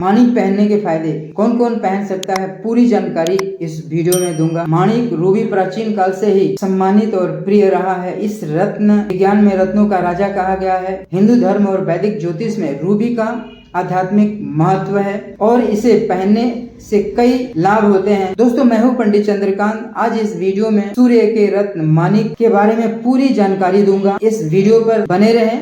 माणिक पहनने के फायदे, कौन कौन पहन सकता है, पूरी जानकारी इस वीडियो में दूंगा। माणिक रूबी प्राचीन काल से ही सम्मानित और प्रिय रहा है। इस रत्न विज्ञान में रत्नों का राजा कहा गया है। हिंदू धर्म और वैदिक ज्योतिष में रूबी का आध्यात्मिक महत्व है और इसे पहनने से कई लाभ होते हैं। दोस्तों, मैं हूं पंडित चंद्रकांत। आज इस वीडियो में सूर्य के रत्न माणिक के बारे में पूरी जानकारी दूंगा। इस वीडियो पर बने रहें,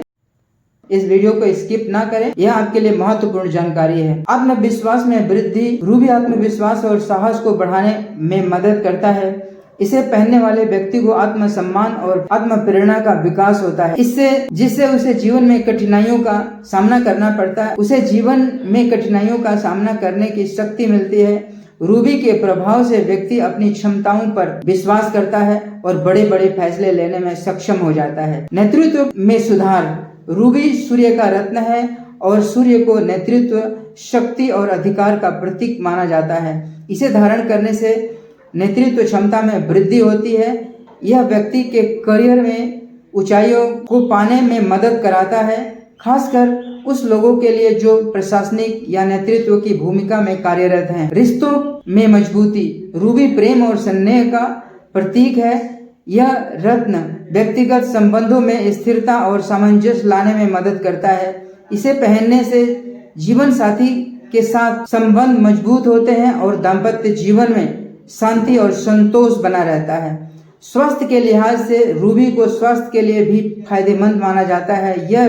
इस वीडियो को स्किप ना करें, यह आपके लिए महत्वपूर्ण जानकारी है। आत्मविश्वास में वृद्धि, रूबी आत्मविश्वास और साहस को बढ़ाने में मदद करता है। इसे पहनने वाले व्यक्ति को आत्मसम्मान और आत्म प्रेरणा का विकास होता है। जिससे उसे जीवन में कठिनाइयों का सामना करना पड़ता है, उसे जीवन में कठिनाइयों का सामना करने की शक्ति मिलती है। रूबी के प्रभाव से व्यक्ति अपनी क्षमताओं पर विश्वास करता है और बड़े बड़े फैसले लेने में सक्षम हो जाता है। नेतृत्व में सुधार, रूबी सूर्य का रत्न है और सूर्य को नेतृत्व, शक्ति और अधिकार का प्रतीक माना जाता है। इसे धारण करने से नेतृत्व क्षमता में वृद्धि होती है। यह व्यक्ति के करियर में ऊंचाइयों को पाने में मदद कराता है, खासकर उस लोगों के लिए जो प्रशासनिक या नेतृत्व की भूमिका में कार्यरत हैं। रिश्तों में मजबूती, रूबी प्रेम और स्नेह का प्रतीक है। यह रत्न व्यक्तिगत संबंधों में स्थिरता और सामंजस्य लाने में मदद करता है। इसे पहनने से जीवन साथी के साथ संबंध मजबूत होते हैं और दाम्पत्य जीवन में शांति और संतोष बना रहता है। स्वास्थ्य के लिहाज से रूबी को स्वास्थ्य के लिए भी फायदेमंद माना जाता है। यह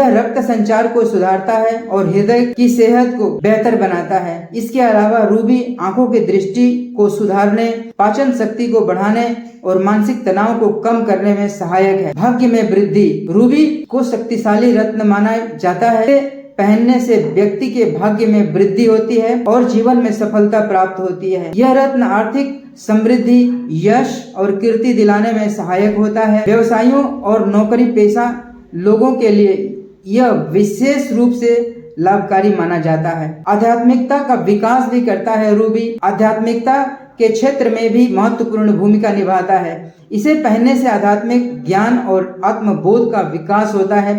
रक्त संचार को सुधारता है और हृदय की सेहत को बेहतर बनाता है। इसके अलावा रूबी आंखों की दृष्टि को सुधारने, पाचन शक्ति को बढ़ाने और मानसिक तनाव को कम करने में सहायक है। भाग्य में वृद्धि, रूबी को शक्तिशाली रत्न माना जाता है। पहनने से व्यक्ति के भाग्य में वृद्धि होती है और जीवन में सफलता प्राप्त होती है। यह रत्न आर्थिक समृद्धि, यश और कीर्ति दिलाने में सहायक होता है। व्यवसायियों और नौकरी पेशा लोगों के लिए यह विशेष रूप से लाभकारी माना जाता है। आध्यात्मिकता का विकास भी करता है। रूबी आध्यात्मिकता के क्षेत्र में भी महत्वपूर्ण भूमिका निभाता है। इसे पहनने से आध्यात्मिक ज्ञान और आत्मबोध का विकास होता है।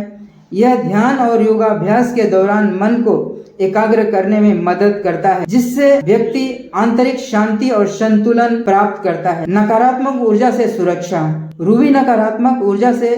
यह ध्यान और योगाभ्यास के दौरान मन को एकाग्र करने में मदद करता है, जिससे व्यक्ति आंतरिक शांति और संतुलन प्राप्त करता है। नकारात्मक ऊर्जा से सुरक्षा, रूबी नकारात्मक ऊर्जा से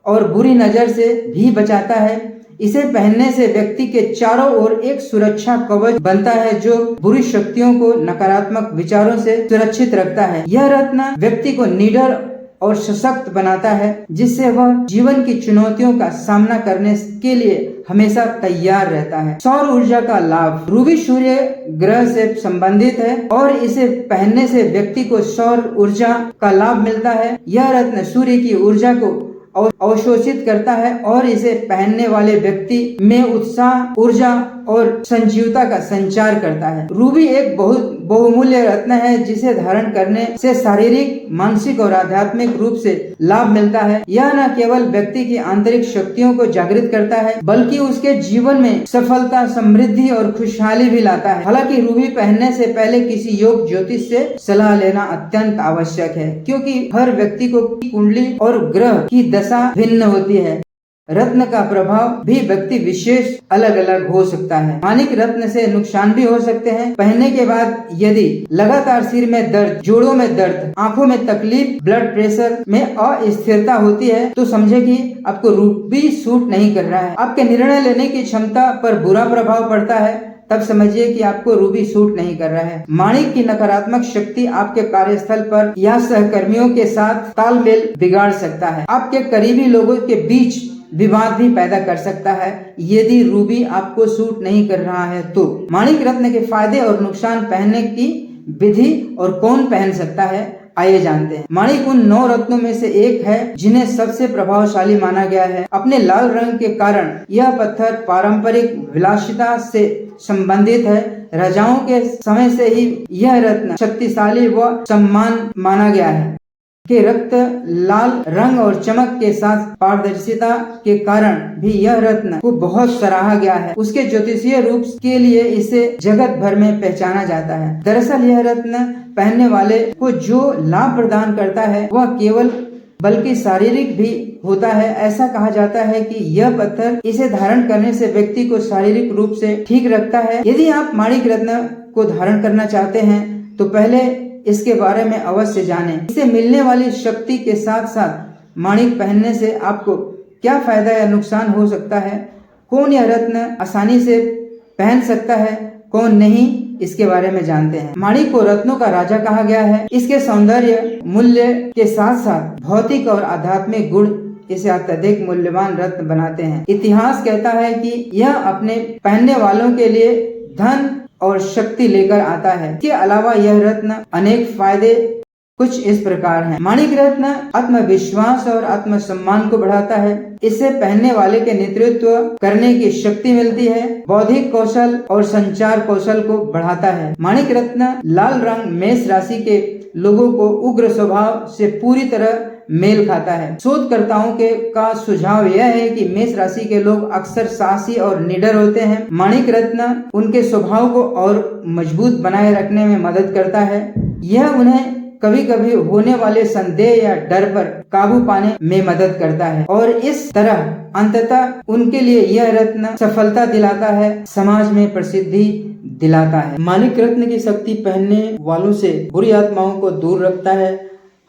और बुरी नजर से भी बचाता है। इसे पहनने से व्यक्ति के चारों ओर एक सुरक्षा कवच बनता है जो बुरी शक्तियों को, नकारात्मक विचारों से सुरक्षित रखता है। यह रत्न व्यक्ति को निडर और सशक्त बनाता है, जिससे वह जीवन की चुनौतियों का सामना करने के लिए हमेशा तैयार रहता है। सौर ऊर्जा का लाभ, रूबी सूर्य ग्रह से संबंधित है और इसे पहनने से व्यक्ति को सौर ऊर्जा का लाभ मिलता है। यह रत्न सूर्य की ऊर्जा को अवशोषित करता है और इसे पहनने वाले व्यक्ति में उत्साह, ऊर्जा और संजीवता का संचार करता है। रूबी एक बहुत बहुमूल्य रत्न है जिसे धारण करने से शारीरिक, मानसिक और आध्यात्मिक रूप से लाभ मिलता है। यह न केवल व्यक्ति की आंतरिक शक्तियों को जागृत करता है, बल्कि उसके जीवन में सफलता, समृद्धि और खुशहाली भी लाता है। हालांकि रूबी पहनने से पहले किसी योग ज्योतिष से सलाह लेना अत्यंत आवश्यक है, क्योंकि हर व्यक्ति को कुंडली और ग्रह की दशा भिन्न होती है। रत्न का प्रभाव भी व्यक्ति विशेष अलग अलग हो सकता है। माणिक रत्न से नुकसान भी हो सकते हैं। पहनने के बाद यदि लगातार सिर में दर्द, जोड़ों में दर्द, आंखों में तकलीफ, ब्लड प्रेशर में अस्थिरता होती है, तो समझे कि आपको रूबी सूट नहीं कर रहा है। आपके निर्णय लेने की क्षमता पर बुरा प्रभाव पड़ता है, तब समझिए कि आपको रूबी सूट नहीं कर रहा है। माणिक की नकारात्मक शक्ति आपके कार्यस्थल पर या सहकर्मियों के साथ तालमेल बिगाड़ सकता है। आपके करीबी लोगों के बीच विवाद भी पैदा कर सकता है यदि रूबी आपको सूट नहीं कर रहा है तो। माणिक रत्न के फायदे और नुकसान, पहनने की विधि और कौन पहन सकता है, आइए जानते हैं। माणिक उन 9 रत्नों में से एक है जिन्हें सबसे प्रभावशाली माना गया है। अपने लाल रंग के कारण यह पत्थर पारंपरिक विलासिता से संबंधित है। राजाओं के समय से ही यह रत्न शक्तिशाली व सम्मान माना गया है। के रक्त लाल रंग और चमक के साथ पारदर्शिता के कारण भी यह रत्न को बहुत सराहा गया है। उसके ज्योतिषीय रूप के लिए इसे जगत भर में पहचाना जाता है। दरअसल यह रत्न पहनने वाले को जो लाभ प्रदान करता है वह केवल बल्कि शारीरिक भी होता है। ऐसा कहा जाता है कि यह पत्थर इसे धारण करने से व्यक्ति को शारीरिक रूप से ठीक रखता है। यदि आप माणिक रत्न को धारण करना चाहते हैं तो पहले इसके बारे में अवश्य जानें। इससे मिलने वाली शक्ति के साथ साथ माणिक पहनने से आपको क्या फायदा या नुकसान हो सकता है, कौन यह रत्न आसानी से पहन सकता है, कौन नहीं, इसके बारे में जानते हैं। माणिक को रत्नों का राजा कहा गया है। इसके सौंदर्य मूल्य के साथ साथ भौतिक और आध्यात्मिक गुण इसे अत्यधिक मूल्यवान रत्न बनाते हैं। इतिहास कहता है कि यह अपने पहनने वालों के लिए धन और शक्ति लेकर आता है। इसके अलावा यह रत्न अनेक फायदे कुछ इस प्रकार हैं। माणिक रत्न आत्मविश्वास और आत्मसम्मान को बढ़ाता है। इससे पहनने वाले के नेतृत्व करने की शक्ति मिलती है। बौद्धिक कौशल और संचार कौशल को बढ़ाता है। माणिक रत्न लाल रंग मेष राशि के लोगों को उग्र स्वभाव से पूरी तरह मेल खाता है। शोधकर्ताओं का सुझाव यह है कि मेष राशि के लोग अक्सर साहसी और निडर होते हैं। माणिक रत्न उनके स्वभाव को और मजबूत बनाए रखने में मदद करता है। यह उन्हें कभी कभी होने वाले संदेह या डर पर काबू पाने में मदद करता है और इस तरह अंततः उनके लिए यह रत्न सफलता दिलाता है, समाज में प्रसिद्धि दिलाता है। माणिक रत्न की शक्ति पहनने वालों से बुरी आत्माओं को दूर रखता है।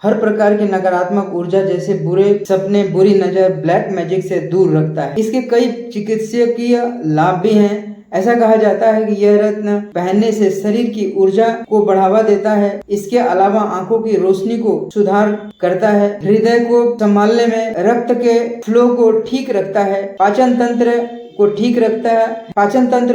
हर प्रकार की नकारात्मक ऊर्जा जैसे बुरे सपने, बुरी नजर, ब्लैक मैजिक से दूर रखता है। इसके कई चिकित्सकीय लाभ भी हैं। ऐसा कहा जाता है कि यह रत्न पहनने से शरीर की ऊर्जा को बढ़ावा देता है। इसके अलावा आंखों की रोशनी को सुधार करता है, हृदय को संभालने में, रक्त के फ्लो को ठीक रखता है, पाचन तंत्र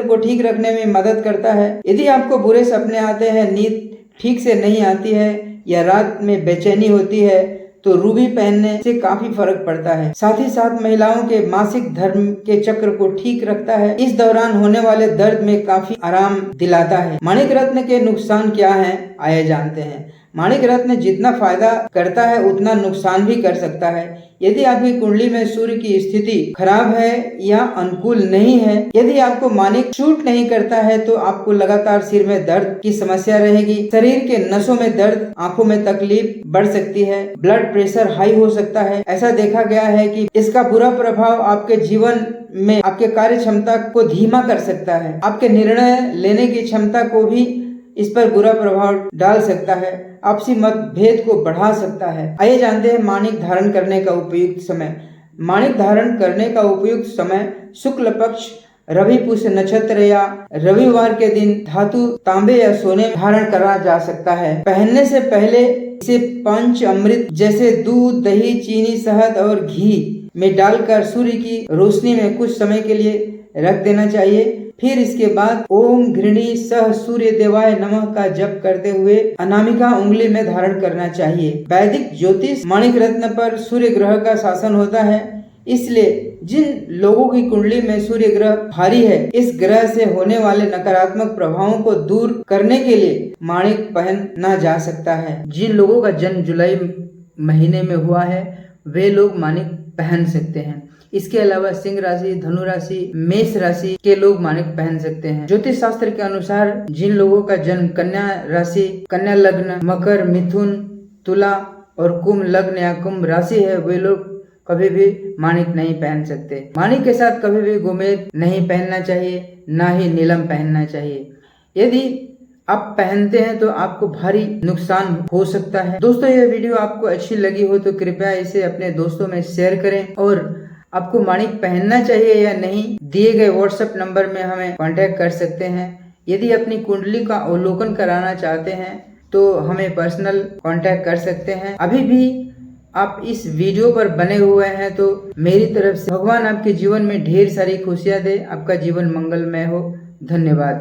को ठीक रखने में मदद करता है। यदि आपको बुरे सपने आते हैं, नींद ठीक से नहीं आती है या रात में बेचैनी होती है तो रूबी पहनने से काफी फर्क पड़ता है। साथ ही साथ महिलाओं के मासिक धर्म के चक्र को ठीक रखता है। इस दौरान होने वाले दर्द में काफी आराम दिलाता है। माणिक रत्न के नुकसान क्या हैं, आइए जानते हैं। माणिक रत्न जितना फायदा करता है उतना नुकसान भी कर सकता है। यदि आपकी कुंडली में सूर्य की स्थिति खराब है या अनुकूल नहीं है, यदि आपको माणिक सूट नहीं करता है तो आपको लगातार सिर में दर्द की समस्या रहेगी, शरीर के नसों में दर्द, आंखों में तकलीफ बढ़ सकती है, ब्लड प्रेशर हाई हो सकता है। ऐसा देखा गया है कि इसका बुरा प्रभाव आपके जीवन में आपके कार्य क्षमता को धीमा कर सकता है, आपके निर्णय लेने की क्षमता को भी इस पर बुरा प्रभाव डाल सकता है, आपसी मतभेद को बढ़ा सकता है। आइए जानते हैं माणिक धारण करने का उपयुक्त समय। माणिक धारण करने का उपयुक्त समय शुक्ल पक्ष, रवि पुष्य नक्षत्र या रविवार के दिन धातु तांबे या सोने धारण करा जा सकता है। पहनने से पहले इसे पंच अमृत जैसे दूध, दही, चीनी, शहद और घी में डालकर सूर्य की रोशनी में कुछ समय के लिए रख देना चाहिए। फिर इसके बाद ओम घृणी सह सूर्य देवाय नमः का जप करते हुए अनामिका उंगली में धारण करना चाहिए। वैदिक ज्योतिष माणिक रत्न पर सूर्य ग्रह का शासन होता है, इसलिए जिन लोगों की कुंडली में सूर्य ग्रह भारी है, इस ग्रह से होने वाले नकारात्मक प्रभावों को दूर करने के लिए माणिक पहना जा सकता है। जिन लोगों का जन्म जुलाई महीने में हुआ है वे लोग माणिक पहन सकते हैं। इसके अलावा सिंह राशि, धनु राशि, मेष राशि के लोग माणिक पहन सकते हैं। ज्योतिष शास्त्र के अनुसार जिन लोगों का जन्म कन्या राशि, कन्या लग्न, मकर, मिथुन, तुला और कुंभ लग्न या कुंभ राशि है, वे लोग कभी भी माणिक नहीं पहन सकते। माणिक के साथ कभी भी गोमेद नहीं पहनना चाहिए, ना ही नीलम पहनना चाहिए। यदि आप पहनते हैं तो आपको भारी नुकसान हो सकता है। दोस्तों, यह वीडियो आपको अच्छी लगी हो तो कृपया इसे अपने दोस्तों में शेयर करें और आपको माणिक पहनना चाहिए या नहीं, दिए गए व्हाट्सएप नंबर में हमें कांटेक्ट कर सकते हैं। यदि अपनी कुंडली का अवलोकन कराना चाहते हैं तो हमें पर्सनल कांटेक्ट कर सकते हैं। अभी भी आप इस वीडियो पर बने हुए हैं तो मेरी तरफ से भगवान आपके जीवन में ढेर सारी खुशियां दे, आपका जीवन मंगलमय हो। धन्यवाद।